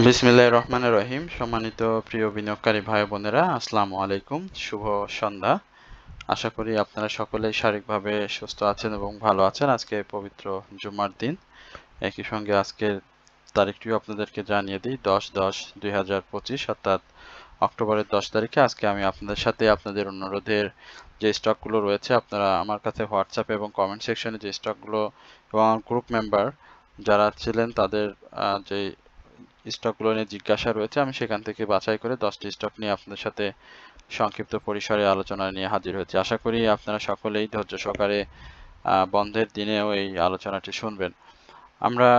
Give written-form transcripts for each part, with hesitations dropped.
বিসমিল্লাহির রহমানির রহিম। সম্মানিত প্রিয় বিনিয়োগকারী ভাই বোনেরা, আসসালামু আলাইকুম। শুভ সন্ধ্যা। আশা করি আপনারা সকলেই শারীরিকভাবে সুস্থ আছেন এবং ভালো আছেন। আজকে পবিত্র জুমার দিন। একই সঙ্গে আজকের তারিখটিও আপনাদেরকে জানিয়ে দিই, 10/10/2025 অর্থাৎ অক্টোবরের 10 তারিখে আজকে আমি আপনাদের সাথে আপনাদের অনুরোধের যে স্টকগুলো রয়েছে, আপনারা আমার কাছে হোয়াটসঅ্যাপ এবং কমেন্ট সেকশনে যে স্টকগুলো এবং আমার গ্রুপ মেম্বার যারা ছিলেন তাদের যে স্টকগুলো নিয়ে জিজ্ঞাসা রয়েছে, আমি সেখান থেকে বাছাই করে 10টি স্টক নিয়ে আপনাদের সাথে সংক্ষিপ্ত পরিসরে আলোচনা নিয়ে হাজির হয়েছি। আশা করি আপনারা সকলেই ধৈর্য সহকারে বন্ধের দিনেও এই আলোচনাটি শুনবেন। আমরা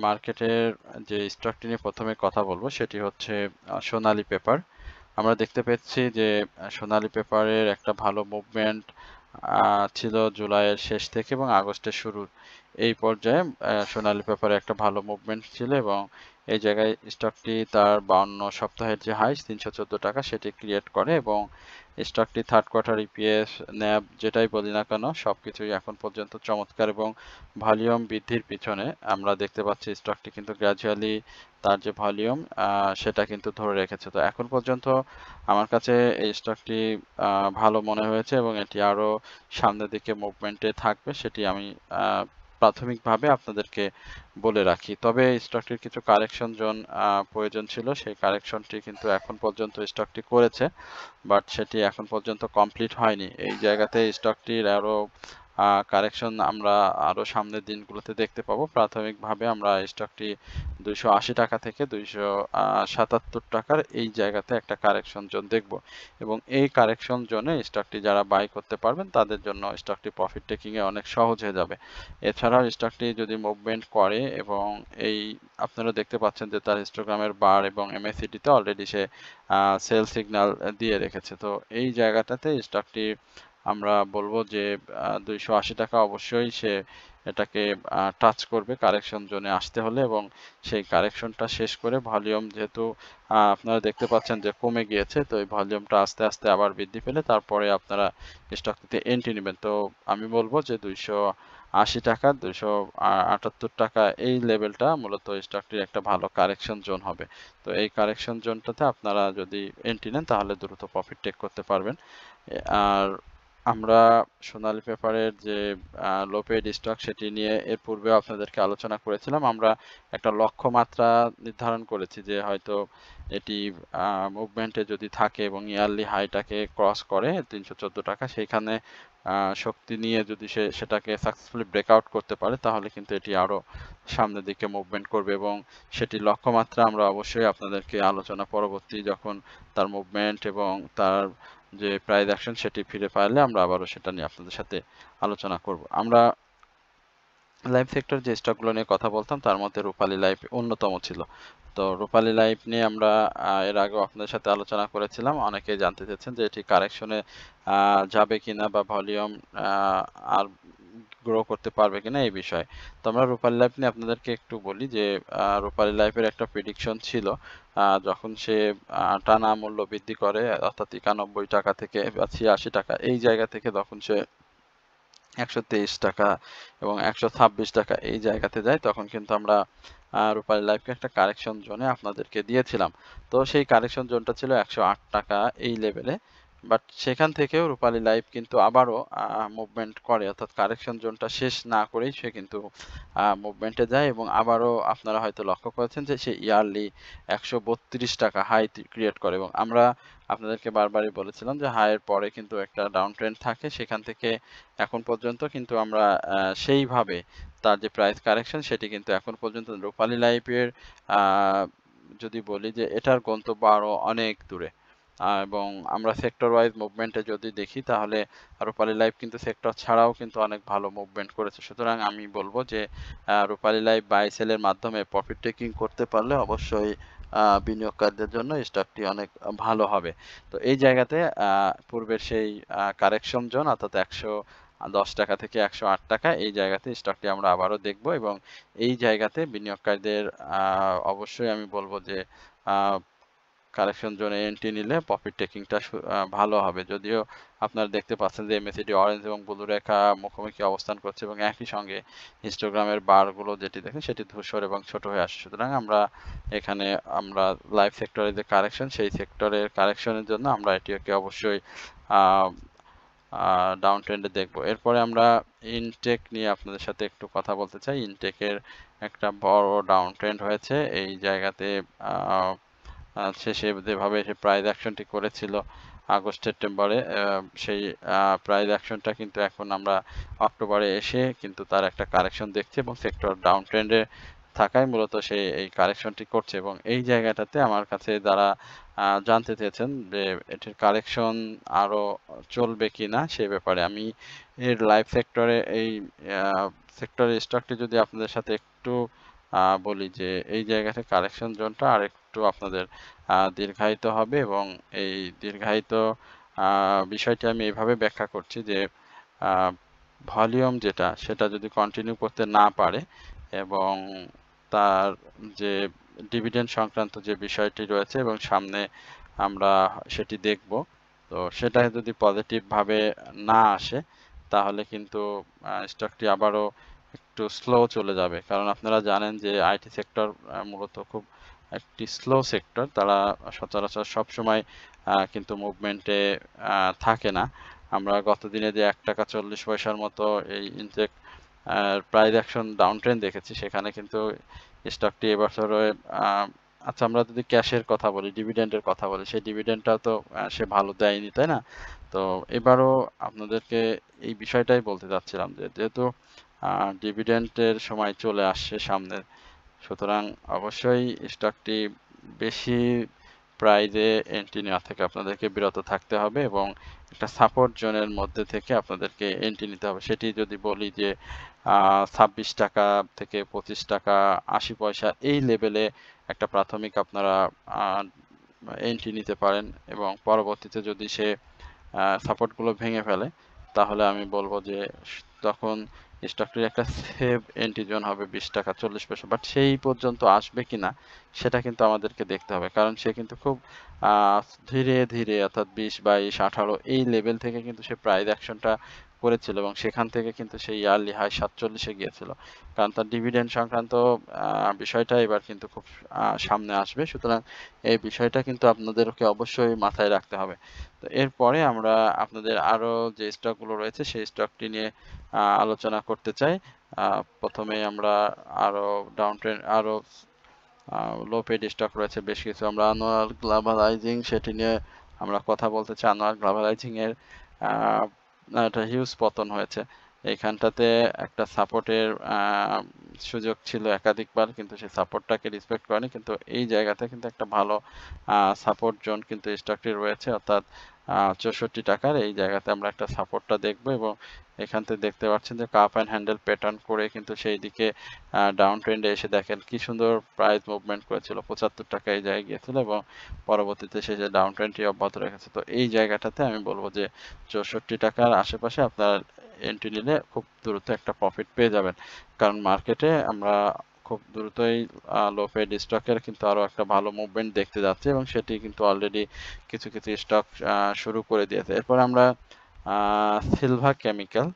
মার্কেটের যে স্টকটি নিয়ে প্রথমে কথা বলবো সেটি হচ্ছে সোনালী পেপার। আমরা দেখতে পেয়েছি যে সোনালী পেপারের একটা ভালো মুভমেন্ট ছিল জুলাইয়ের শেষ থেকে এবং আগস্টের শুরুর এই পর্যায়ে। সোনালী পেপারে একটা ভালো মুভমেন্ট ছিল এবং এই জায়গায় স্টকটি তার 52 সপ্তাহের যে হাই 314 টাকা সেটি ক্রিয়েট করে এবং স্টকটি থার্ড কোয়ার্টার ইপিএস ন্যাব যেটাই বলি না কেন সবকিছুই এখন পর্যন্ত চমৎকার এবং ভলিউম বৃদ্ধির পিছনে আমরা দেখতে পাচ্ছি স্টকটি কিন্তু গ্র্যাজুয়ালি তার যে ভলিউম সেটা কিন্তু ধরে রেখেছে। তো এখন পর্যন্ত আমার কাছে এই স্টকটি ভালো মনে হয়েছে এবং এটি আরো সামনের দিকে মুভমেন্টে থাকবে সেটি আমি প্রাথমিকভাবে আপনাদেরকে বলে রাখি। তবে এই স্টকটির কিছু কারেকশন জোন প্রয়োজন ছিল, সেই কারেকশনটি কিন্তু এখন পর্যন্ত স্টকটি করেছে, বাট সেটি এখন পর্যন্ত কমপ্লিট হয়নি। এই জায়গাতে স্টকটির আরো কারেকশন আমরা আরো সামনের দিনগুলোতে দেখতে পাবো। প্রাথমিকভাবে আমরা স্টকটি 280 টাকা থেকে 277 টাকার এই জায়গাতে একটা কারেকশন জোন দেখব এবং এই কারেকশন জোনে স্টকটি যারা বাই করতে পারবেন তাদের জন্য স্টকটি প্রফিট টেকিং এ অনেক সহজ হয়ে যাবে। এছাড়াও স্টকটি যদি মুভমেন্ট করে এবং এই আপনারা দেখতে পাচ্ছেন যে তার হিস্টোগ্রামের বার এবং MACD তে অলরেডি সে সেল সিগন্যাল দিয়ে রেখেছে। তো এই জায়গাটাতে স্টকটি আমরা বলবো যে 280 টাকা অবশ্যই সে এটাকে টাচ করবে কারেকশন জোনে আসতে হলে এবং সেই কারেকশনটা শেষ করে ভলিউম যেহেতু আপনারা দেখতে পাচ্ছেন যে কমে গিয়েছে, তো এই ভলিউমটা আস্তে আস্তে আবার বৃদ্ধি পেলে তারপরে আপনারা স্টকটিতে এন্ট্রি নেবেন। তো আমি বলবো যে 280 টাকা 278 টাকা এই লেভেলটা মূলত স্টকটির একটা ভালো কারেকশন জোন হবে। তো এই কারেকশন জোনটাতে আপনারা যদি এন্ট্রি নেন তাহলে দ্রুত প্রফিট টেক করতে পারবেন। আর আমরা সোনালী পেপারের যে লো পেইড স্টক সেটি নিয়ে এর পূর্বেও আপনাদেরকে আলোচনা করেছিলাম। আমরা একটা লক্ষ্যমাত্রা নির্ধারণ করেছি যে হয়তো এটি মুভমেন্টে যদি থাকে এবং ইয়ারলি হাইটাকে ক্রস করে 314 টাকা, সেইখানে শক্তি নিয়ে যদি সেটাকে সাকসেসফুলি ব্রেকআউট করতে পারে তাহলে কিন্তু এটি আরো সামনের দিকে মুভমেন্ট করবে এবং সেটির লক্ষ্যমাত্রা আমরা অবশ্যই আপনাদেরকে আলোচনা পরবর্তী যখন তার মুভমেন্ট এবং তার যে প্রাইস অ্যাকশন সেটি ফিরে পাইলে আমরা আবারও সেটা নিয়ে আপনাদের সাথে আলোচনা করব। আমরা লাইফ সেক্টর যে স্টকগুলো নিয়ে কথা বলতাম তার মধ্যে রূপালী লাইফ অন্যতম ছিল। তো রূপালী লাইফ নিয়ে আমরা এর আগেও আপনাদের সাথে আলোচনা করেছিলাম। অনেকেই জানতে চাচ্ছেন যে এটি কারেকশনে যাবে কিনা বা ভলিউম আর গ্রো করতে পারবে কিনা এই বিষয়ে। তো আমরা রূপালী লাইফ নিয়ে আপনাদেরকে একটু বলি যে রূপালী লাইফের একটা প্রেডিকশন ছিল যখন সে টানা মূল্য বৃদ্ধি করে অর্থাৎ 91 টাকা থেকে বা 86 টাকা এই জায়গা থেকে তখন সে 123 টাকা এবং 126 টাকা এই জায়গাতে যায় তখন কিন্তু আমরা রূপালী লাইফকে একটা কারেকশন জোনে আপনাদেরকে দিয়েছিলাম। তো সেই কারেকশন জোনটা ছিল 108 টাকা এই লেভেলে। বাট সেখান থেকেও রূপালী লাইফ কিন্তু আবারও মুভমেন্ট করে অর্থাৎ কারেকশন জোনটা শেষ না করেই সে কিন্তু মুভমেন্টে যায় এবং আবারও আপনারা হয়তো লক্ষ্য করেছেন যে সে ইয়ারলি 132 টাকা হাই ক্রিয়েট করে এবং আমরা আপনাদেরকে বারবারই বলেছিলাম যে হাইয়ের পরে কিন্তু একটা ডাউন ট্রেন্ড থাকে, সেখান থেকে এখন পর্যন্ত কিন্তু আমরা সেইভাবে তার যে প্রাইস কারেকশন সেটি কিন্তু এখন পর্যন্ত রূপালী লাইফের যদি বলি যে এটার গন্তব্য আরো অনেক দূরে। এবং আমরা সেক্টর ওয়াইজ মুভমেন্টে যদি দেখি তাহলে রূপালী লাইফ কিন্তু সেক্টর ছাড়াও কিন্তু অনেক ভালো মুভমেন্ট করেছে। সুতরাং আমি বলবো যে রূপালী লাইফ বাই সেলের মাধ্যমে প্রফিট টেকিং করতে পারলে অবশ্যই বিনিয়োগকারীদের জন্য স্টকটি অনেক ভালো হবে। তো এই জায়গাতে পূর্বের সেই কারেকশন জোন অর্থাৎ 110 টাকা থেকে 108 টাকা এই জায়গাতে স্টকটি আমরা আবারও দেখব এবং এই জায়গাতে বিনিয়োগকারীদের অবশ্যই আমি বলব যে কারেকশন জোনে এন্ট্রি নিলে প্রফিট টেকিংটা ভালো হবে। যদিও আপনারা দেখতে পাচ্ছেন যে MACD অরেঞ্জ এবং ব্লু রেখা মুখোমুখি অবস্থান করছে এবং একই সঙ্গে হিস্টোগ্রামের বারগুলো যেটি দেখেন সেটি ধূসর এবং ছোট হয়ে আসে। সুতরাং এখানে আমরা লাইভ সেক্টরে যে কারেকশন সেই সেক্টরের কারেকশনের জন্য আমরা এটিকে অবশ্যই ডাউন ট্রেন্ডে দেখব। এরপরে আমরা ইনটেক নিয়ে আপনাদের সাথে একটু কথা বলতে চাই। ইনটেকের একটা বড় ডাউন ট্রেন্ড হয়েছে এই জায়গাতে। শেষে যেভাবে সে প্রাইস অ্যাকশনটি করেছিল আগস্ট সেপ্টেম্বরে, সেই প্রাইস অ্যাকশনটা কিন্তু এখন আমরা অক্টোবরে এসে কিন্তু তার একটা কারেকশন দেখছি এবং সেক্টর ডাউন ট্রেন্ডে থাকায় মূলত সে এই কারেকশনটি করছে। এবং এই জায়গাটাতে আমার কাছে যারা জানতে চেয়েছেন যে এটির কারেকশন আরো চলবে কিনা সে ব্যাপারে আমি এর লাইভ সেক্টরে এই সেক্টরের স্টকটি যদি আপনাদের সাথে একটু বলি যে এই জায়গাতে কারেকশন জোনটা আর একটু আপনাদের দীর্ঘায়িত হবে এবং এই দীর্ঘায়িত বিষয়টি আমি এইভাবে ব্যাখ্যা করছি যে ভলিউম যেটা সেটা যদি কন্টিনিউ করতে না পারে এবং তার যে ডিভিডেন্ড সংক্রান্ত যে বিষয়টি রয়েছে এবং সামনে আমরা সেটি দেখব, তো সেটা যদি পজিটিভ ভাবে না আসে তাহলে কিন্তু স্টকটি আবারও একটু স্লো চলে যাবে। কারণ আপনারা জানেন যে আইটি সেক্টর মূলত খুব একটি স্লো সেক্টর, তারা সচরাচর সবসময় কিন্তু মুভমেন্টে থাকে না। আমরা গত দিনে যে 1 টাকা 40 পয়সার মতো এই ইনটেক প্রাইস অ্যাকশন ডাউন ট্রেন্ড দেখেছি, সেখানে কিন্তু স্টকটি এবছরে আচ্ছা আমরা যদি ক্যাশের কথা বলি, ডিভিডেন্ডের কথা বলি, সেই ডিভিডেন্ডটা তো সে ভালো দেয়নি, তাই না? তো এবারও আপনাদেরকে এই বিষয়টাই বলতে চাচ্ছিলাম যে যেহেতু ডিভিডেন্ডের সময় চলে আসছে সামনে, সুতরাং অবশ্যই স্টকটি বেশি প্রাইজে এন্ট্রি নেওয়া থেকে আপনাদেরকে বিরত থাকতে হবে এবং একটা সাপোর্ট জোনের মধ্যে থেকে আপনাদেরকে এন্ট্রি নিতে হবে। সেটি যদি বলি যে 26 টাকা থেকে 25 টাকা 80 পয়সা এই লেভেলে একটা প্রাথমিক আপনারা এন্ট্রি নিতে পারেন এবং পরবর্তীতে যদি সে সাপোর্টগুলো ভেঙে ফেলে তাহলে আমি বলবো যে তখন স্টকটির একটা সেভ এন্ট্রি জোন হবে 20 টাকা 40 পয়সা, বাট সেই পর্যন্ত আসবে কিনা সেটা কিন্তু আমাদেরকে দেখতে হবে। কারণ সে কিন্তু খুব ধীরে ধীরে অর্থাৎ 20 22 18 এই লেভেল থেকে কিন্তু সে প্রাইস অ্যাকশনটা করেছিল এবং সেখান থেকে কিন্তু সেই ইয়ারলি হাই 47 এ গিয়েছিল। কারণ তার ডিভিডেন্ড সংক্রান্ত বিষয়টা এবার কিন্তু খুব সামনে আসবে। সুতরাং এই বিষয়টা কিন্তু আপনাদেরকে অবশ্যই মাথায় রাখতে হবে। তো এরপরে আমরা আপনাদের আরো যে স্টকগুলো রয়েছে সেই স্টকটি নিয়ে আলোচনা করতে চাই। প্রথমে আমরা আরো ডাউন ট্রেন্ড আরো লো পেড স্টক রয়েছে বেশ কিছু। আমরা আনোয়ার গ্লোবালাইজিং সেটি নিয়ে আমরা কথা বলতে চাই। আনোয়ার গ্লোবালাইজিং এর একটা হিউজ পতন হয়েছে। এইখানটাতে একটা সাপোর্টের সুযোগ ছিল একাধিকবার, কিন্তু সেই সাপোর্টটাকে রেসপেক্ট করেনি। কিন্তু এই জায়গাতে কিন্তু একটা ভালো সাপোর্ট জোন কিন্তু স্টকটি রয়েছে, অর্থাৎ 64 টাকার এই জায়গাতে আমরা একটা সাপোর্টটা দেখব এবং এখান থেকে দেখতে পাচ্ছেন যে কাপ অ্যান্ড হ্যান্ডেল প্যাটার্ন করে কিন্তু সেই দিকে ডাউন ট্রেন্ডে এসে দেখেন কি সুন্দর প্রাইস মুভমেন্ট করেছিল, 75 টাকা এই জায়গায় গিয়েছিল এবং পরবর্তীতে সে যে ডাউন ট্রেন্ডটি অব্যাহত রেখেছে। তো এই জায়গাটাতে আমি বলবো যে 64 টাকার আশেপাশে আপনার এন্ট্রি নিলে খুব দ্রুত একটা প্রফিট পেয়ে যাবেন। কারণ মার্কেটে আমরা খুব দ্রুতই লো পেড স্টকের কিন্তু আরো একটা ভালো মুভমেন্ট দেখতে যাচ্ছি এবং সেটি কিন্তু অলরেডি কিছু কিছু স্টক শুরু করে দিয়েছে। এরপর আমরা সিলভা কেমিক্যাল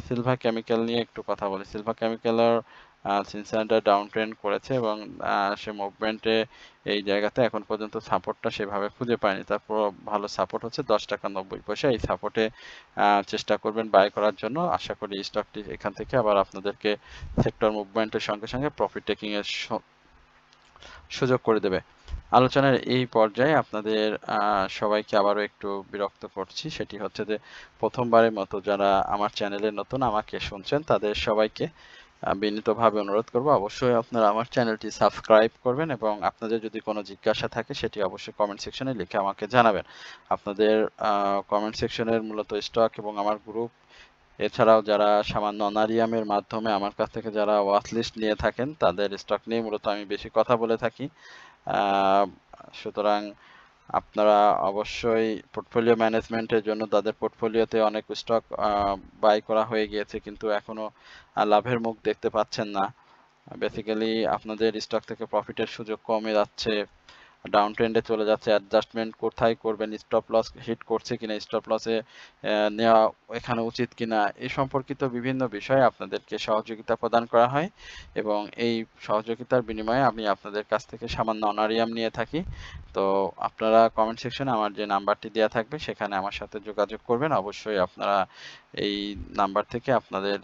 সিলভা কেমিক্যাল নিয়ে একটু কথা বলি। সিলভা কেমিক্যালের সিনসেন্টার ডাউন ট্রেন্ড করেছে এবং সে মুভমেন্টে এই জায়গাতে এখন পর্যন্ত সাপোর্টটা সেভাবে খুঁজে পায়নি। তারপর ভালো সাপোর্ট হচ্ছে 10 টাকা 90 পয়সা। এই সাপোর্টে চেষ্টা করবেন বাই করার জন্য। আশা করি স্টকটি এখান থেকে আবার আপনাদেরকে সেক্টর মুভমেন্টের সঙ্গে সঙ্গে প্রফিট টেকিং এর সুযোগ করে দেবে। আলোচনার এই পর্যায়ে আপনাদের সবাইকে আবারও একটু বিরক্ত করছি, সেটি হচ্ছে যে প্রথমবারের মতো যারা আমার চ্যানেলে নতুন আমাকে শুনছেন তাদের সবাইকে বিনীতভাবে অনুরোধ করব অবশ্যই আপনারা আমার চ্যানেলটি সাবস্ক্রাইব করবেন এবং আপনাদের যদি কোনো জিজ্ঞাসা থাকে সেটি অবশ্যই কমেন্ট সেকশনে লিখে আমাকে জানাবেন। আপনাদের কমেন্ট সেকশনের মূলত স্টক এবং আমার গ্রুপ, এছাড়াও যারা সামান্য অনারিয়ামের মাধ্যমে আমার কাছ থেকে যারা ওয়াচ লিস্ট নিয়ে থাকেন তাদের স্টক নিয়ে মূলত আমি বেশি কথা বলে থাকি। সুতরাং আপনারা অবশ্যই পোর্টফোলিও ম্যানেজমেন্টের জন্য তাদের পোর্টফোলিওতে অনেক স্টক বাই করা হয়ে গিয়েছে কিন্তু এখনো লাভের মুখ দেখতে পাচ্ছেন না। বেসিক্যালি আপনাদের স্টক থেকে প্রফিটের সুযোগ কমে যাচ্ছে। ডাউন ট্রেন্ডে চলে যাচ্ছে, অ্যাডজাস্টমেন্ট কোথায় করবেন, স্টপ লস হিট করছে কিনা, স্টপ লসে নেওয়া এখানে উচিত কিনা, এই সম্পর্কিত বিভিন্ন বিষয়ে আপনাদেরকে সহযোগিতা প্রদান করা হয় এবং এই সহযোগিতার বিনিময়ে আমি আপনাদের কাছ থেকে সামান্য অনারিয়াম নিয়ে থাকি। তো আপনারা কমেন্ট সেকশনে আমার যে নাম্বারটি দেওয়া থাকবে সেখানে আমার সাথে যোগাযোগ করবেন। অবশ্যই আপনারা এই নাম্বার থেকে আপনাদের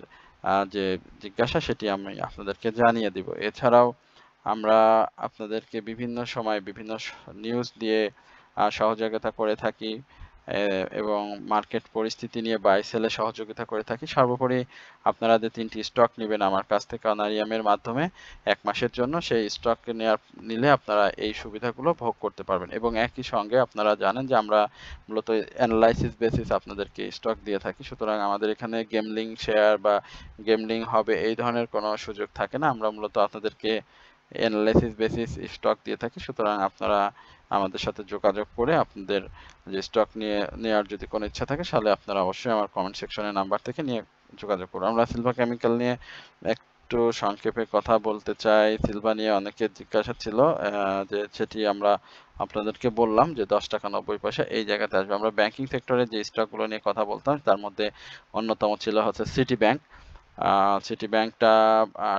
যে জিজ্ঞাসা সেটি আমি আপনাদেরকে জানিয়ে দিব। এছাড়াও আমরা আপনাদেরকে বিভিন্ন সময় বিভিন্ন নিউজ দিয়ে সহযোগিতা করে থাকি এবং মার্কেট পরিস্থিতি নিয়ে বাই সেলে সহযোগিতা করে থাকি। সর্বোপরি আপনারা যে 3টি স্টক নেবেন আমার কাছ থেকে অনারিয়ামের মাধ্যমে 1 মাসের জন্য, সেই স্টক নিলে আপনারা এই সুবিধাগুলো ভোগ করতে পারবেন এবং একই সঙ্গে আপনারা জানেন যে আমরা মূলত অ্যানালাইসিস বেসিস আপনাদেরকে স্টক দিয়ে থাকি। সুতরাং আমাদের এখানে গেমলিং শেয়ার বা গেমলিং হবে এই ধরনের কোনো সুযোগ থাকে না। আমরা মূলত আপনাদেরকে অ্যানালাইসিস বেসিস স্টক দিয়ে থাকি। সুতরাং আপনারা আমাদের সাথে যোগাযোগ করে আপনাদের যে স্টক নেওয়ার যদি কোনো ইচ্ছা থাকে তাহলে আপনারা অবশ্যই আমার কমেন্ট সেকশনে নাম্বার থেকে নিয়ে যোগাযোগ করুন। আমরা সিলভা কেমিক্যাল নিয়ে একটু সংক্ষেপে কথা বলতে চাই। সিলভা নিয়ে অনেকের জিজ্ঞাসা ছিল যে সেটি আমরা আপনাদেরকে বললাম যে 10 টাকা 90 পয়সা এই জায়গাতে আসবে। আমরা ব্যাংকিং সেক্টরে যে স্টকগুলো নিয়ে কথা বলতাম তার মধ্যে অন্যতম ছিল হচ্ছে সিটি ব্যাংক। সিটি ব্যাংকটা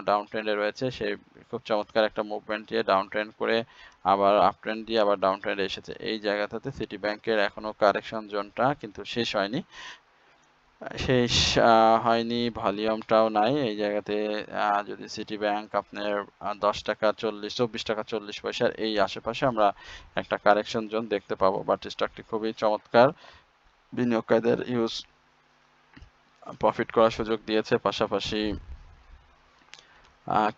ডাউন ট্রেন্ডে রয়েছে, সে খুব চমৎকার একটা মুভমেন্ট দিয়ে ডাউন ট্রেন্ড করে আবার আপ ট্রেন্ড দিয়ে আবার ডাউন ট্রেন্ডে এসেছে। এই জায়গাটাতে সিটি ব্যাংকের এখনো কারেকশন জোনটা কিন্তু শেষ হয়নি, শেষ হয়নি, ভলিউমটাও নাই এই জায়গাতে। যদি সিটি ব্যাংক আপনার 10 টাকা 40 24 টাকা 40 পয়সার এই আশেপাশে আমরা একটা কারেকশন জোন দেখতে পাবো, বাট স্টকটি খুবই চমৎকার, বিনিয়োগকারীদের ইউজ প্রফিট করার সুযোগ দিয়েছে, পাশাপাশি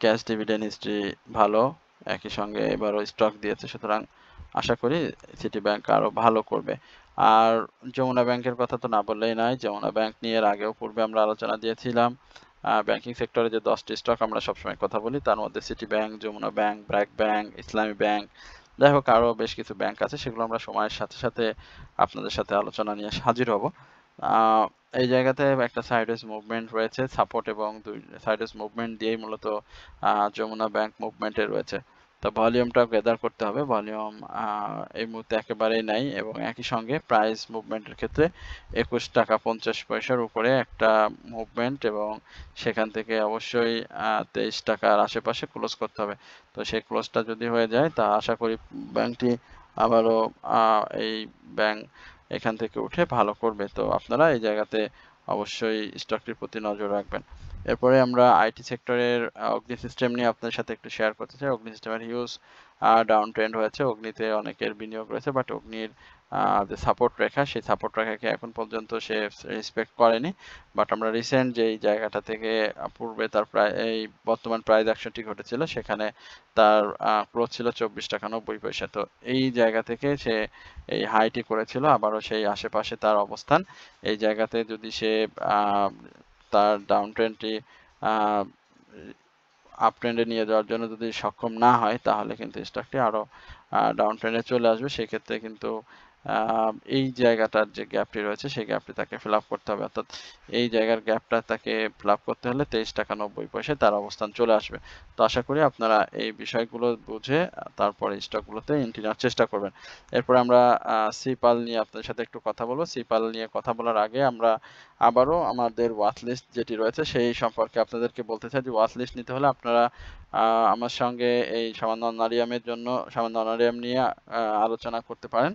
ক্যাশ ডিভিডেন্ড হিস্ট্রি ভালো, একই সঙ্গে এবারও স্টক দিয়েছে। সুতরাং আশা করি সিটি ব্যাংক আরও ভালো করবে। আর যমুনা ব্যাংকের কথা তো না বললেই নয়। যমুনা ব্যাংক নিয়ে এর আগেও পূর্বে আমরা আলোচনা দিয়েছিলাম। ব্যাংকিং সেক্টরে যে 10টি স্টক আমরা সবসময় কথা বলি তার মধ্যে City Bank, Jamuna Bank, BRAC Bank, Islami Bank, যাই হোক আরও বেশ কিছু ব্যাংক আছে, সেগুলো আমরা সময়ের সাথে সাথে আপনাদের সাথে আলোচনা নিয়ে হাজির হব। এই জায়গাতে একটা সাইডওয়েজ মুভমেন্ট রয়েছে, সাপোর্ট এবং দুই সাইডওয়েজ মুভমেন্ট দিয়েই মূলত যমুনা ব্যাংক মুভমেন্টে রয়েছে। তো ভলিউমটা গ্যাদার করতে হবে, ভলিউম এই মুহূর্তে একেবারেই নাই এবং একই সঙ্গে প্রাইস মুভমেন্টের ক্ষেত্রে 21 টাকা 50 পয়সার উপরে একটা মুভমেন্ট এবং সেখান থেকে অবশ্যই 23 টাকার আশেপাশে ক্লোজ করতে হবে। তো সেই ক্লোজটা যদি হয়ে যায় তা আশা করি ব্যাংকটি আবারও এই ব্যাংক এখান থেকে উঠে ভালো করবে। তো আপনারা এই জায়গাতে অবশ্যই স্টকটির প্রতি নজর রাখবেন। এরপরে আমরা আইটি সেক্টরের অগ্নি সিস্টেম নিয়ে আপনাদের সাথে একটু শেয়ার করতে চাই। অগ্নি সিস্টেমের হিউজ ডাউন ট্রেন্ড হয়েছে, অগ্নিতে অনেকের বিনিয়োগ রয়েছে, বাট অগ্নির যে সাপোর্ট রেখা সেই সাপোর্ট রেখাকে এখন পর্যন্ত সে রেসপেক্ট করেনি। বাট আমরা রিসেন্ট যেই জায়গাটা থেকে পূর্বে তার প্রায় এই বর্তমান প্রাইস অ্যাকশনটি ঘটেছিল সেখানে তার ক্লোজ ছিল 24 টাকা 90 পয়সা। তো এই জায়গা থেকে সে এই হাইটি করেছিল, আবারও সেই আশেপাশে তার অবস্থান। এই জায়গাতে যদি সে তার ডাউন ট্রেন্ডটি আপ ট্রেন্ডে নিয়ে যাওয়ার জন্য যদি সক্ষম না হয় তাহলে কিন্তু স্টকটি আরও ডাউন ট্রেন্ডে চলে আসবে। সেক্ষেত্রে কিন্তু এই জায়গাটার যে গ্যাপটি রয়েছে সেই গ্যাপটি তাকে ফিল আপ করতে হবে, অর্থাৎ এই জায়গার গ্যাপটা তাকে ফিল আপ করতে হলে 23 টাকা 90 পয়সায় তার অবস্থান চলে আসবে। তো আশা করি আপনারা এই বিষয়গুলো বুঝে তারপরে স্টকগুলোতে এন্ট্রি নেওয়ার চেষ্টা করবেন। এরপর আমরা সিপাল নিয়ে আপনাদের সাথে একটু কথা বলবো। সিপাল নিয়ে কথা বলার আগে আমরা আবারও আমাদের ওয়াচ লিস্ট যেটি রয়েছে সেই সম্পর্কে আপনাদেরকে বলতে চাই যে ওয়াচ লিস্ট নিতে হলে আপনারা আমার সঙ্গে এই সামান্য অনারিয়ামের জন্য সামান্য অনারিয়াম নিয়ে আলোচনা করতে পারেন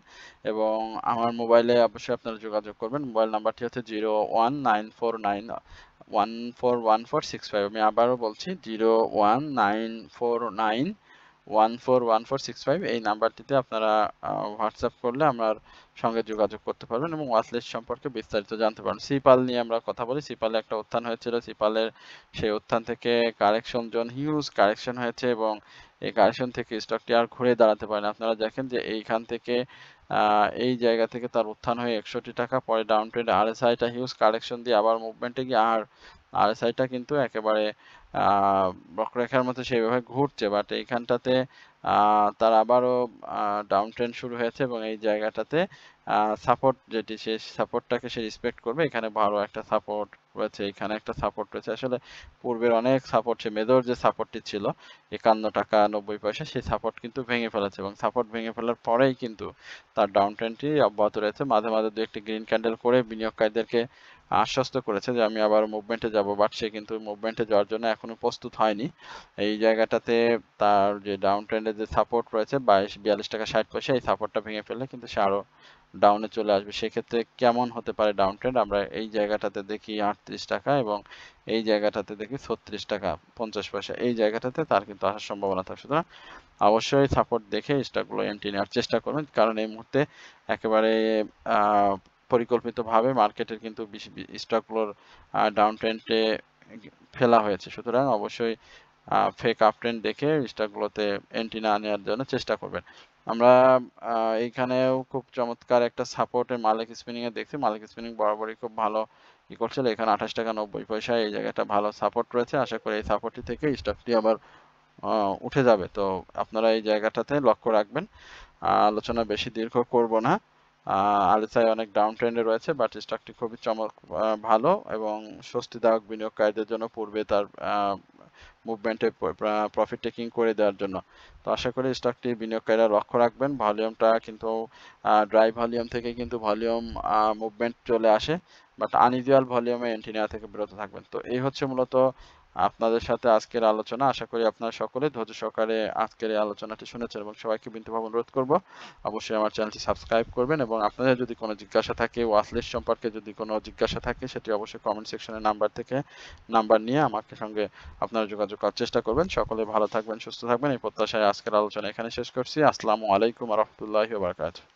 এবং আমার মোবাইলে অবশ্যই আপনারা যোগাযোগ করবেন। মোবাইল নাম্বারটি হচ্ছে 01949141465। আমি আবারও বলছি 01949141465। এই নাম্বারটিতে আপনারা হোয়াটসঅ্যাপ করলে আমার সঙ্গে যোগাযোগ করতে পারবেন এবং ওয়াচলিস্ট সম্পর্কে বিস্তারিত জানতে পারবেন। সিপাল নিয়ে আমরা কথা বলি। সিপালে একটা উত্থান হয়েছিল, সিপালের সেই উত্থান থেকে কারেকশন জোন, হিউজ কারেকশন হয়েছে এবং এই কারেকশন থেকে স্টকটি আর ঘুরে দাঁড়াতে পারে না। আপনারা দেখেন যে এইখান থেকে এই জায়গা থেকে তার উত্থান হয়ে 61 টাকা, পরে ডাউন ট্রেন্ড আরএসআইটা হিউজ কারেকশন দিয়ে আবার মুভমেন্টে গিয়ে আর আরএসআইটা কিন্তু একেবারে বক্ররেখার মতো সেইভাবে ঘুরছে, বাট এইখানটাতে তার আবারও ডাউন ট্রেন্ড শুরু হয়েছে এবং এই জায়গাটাতে সাপোর্ট যেটি সেই সাপোর্টটাকে সে রেসপেক্ট করবে। এখানে ভালো একটা সাপোর্ট রয়েছে, এখানে একটা সাপোর্ট রয়েছে। আসলে পূর্বের অনেক সাপোর্ট, সে মেজর যে সাপোর্টটি ছিল 51 টাকা 90 পয়সা, সেই সাপোর্ট কিন্তু ভেঙে ফেলেছে এবং সাপোর্ট ভেঙে ফেলার পরেই কিন্তু তার ডাউন ট্রেন্ডটি অব্যাহত রয়েছে। মাঝে মাঝে দু একটি গ্রিন ক্যান্ডেল করে বিনিয়োগকারীদেরকে আশ্বস্ত করেছে যে আমি আবার মুভমেন্টে যাব, বাট সে কিন্তু মুভমেন্টে যাওয়ার জন্য এখনো প্রস্তুত হয়নি। এই জায়গাটাতে তার যে ডাউন ট্রেন্ডের যে সাপোর্ট রয়েছে 42 টাকা 60 পয়সা, এই সাপোর্টটা ভেঙে ফেললে কিন্তু সে আরো ডাউনে চলে আসবে। সেক্ষেত্রে কেমন হতে পারে ডাউন ট্রেন্ড, আমরা এই জায়গাটাতে দেখি 38 টাকা এবং এই জায়গাটাতে দেখি 36 টাকা 50 পয়সা, এই জায়গাটাতে তার কিন্তু আসার সম্ভাবনা থাকে। সুতরাং অবশ্যই সাপোর্ট দেখে স্টকগুলো এন্ট্রি নেওয়ার চেষ্টা করবেন, কারণ এই মুহূর্তে একেবারে পরিকল্পিতভাবে মার্কেটের কিন্তু স্টকগুলোর ডাউন ট্রেন্ডে ফেলা হয়েছে। সুতরাং অবশ্যই ফেক আপ ট্রেন্ড দেখে স্টকগুলোতে এন্ট্রি না নেওয়ার জন্য চেষ্টা করবেন। আমরা এইখানেও খুব চমৎকার একটা সাপোর্টের মালিক স্পিনিং এ দেখছি। মালিক স্পিনিং বরাবরই খুব ভালো করছিল। এখানে 28 টাকা 90 পয়সা, এই জায়গাটা ভালো সাপোর্ট রয়েছে। আশা করি এই সাপোর্টটি থেকে স্টকটি আবার উঠে যাবে। তো আপনারা এই জায়গাটাতে লক্ষ্য রাখবেন। আলোচনা বেশি দীর্ঘ করব না। আরএসআই অনেক ডাউন ট্রেন্ডে রয়েছে, বাট স্টকটি খুবই ভালো এবং স্বস্তিদায়ক বিনিয়োগকারীদের জন্য, পূর্বে তার মুভমেন্টে প্রফিট টেকিং করে দেওয়ার জন্য। তো আশা করি স্টকটি বিনিয়োগকারীরা লক্ষ্য রাখবেন। ভলিউমটা কিন্তু ড্রাই ভলিউম থেকে কিন্তু ভলিউম মুভমেন্ট চলে আসে, বাট আনইউজুয়াল ভলিউমে এন্ট্রি নেওয়া থেকে বিরত থাকবেন। তো এই হচ্ছে মূলত আপনাদের সাথে আজকের আলোচনা। আশা করি আপনারা সকলে ধৈর্য সহকারে আজকের এই আলোচনাটি শুনেছেন এবং সবাইকে বিনীতভাবে অনুরোধ করব অবশ্যই আমার চ্যানেলটি সাবস্ক্রাইব করবেন এবং আপনাদের যদি কোনো জিজ্ঞাসা থাকে, ওয়াচলিস্ট সম্পর্কে যদি কোনো জিজ্ঞাসা থাকে, সেটি অবশ্যই কমেন্ট সেকশনে নাম্বার নিয়ে আমাকে সঙ্গে আপনারা যোগাযোগ করার চেষ্টা করবেন। সকলে ভালো থাকবেন, সুস্থ থাকবেন, এই প্রত্যাশায় আজকের আলোচনা এখানে শেষ করছি। আসসালামু আলাইকুম ওয়া রাহমাতুল্লাহি ওয়া বারাকাতুহু।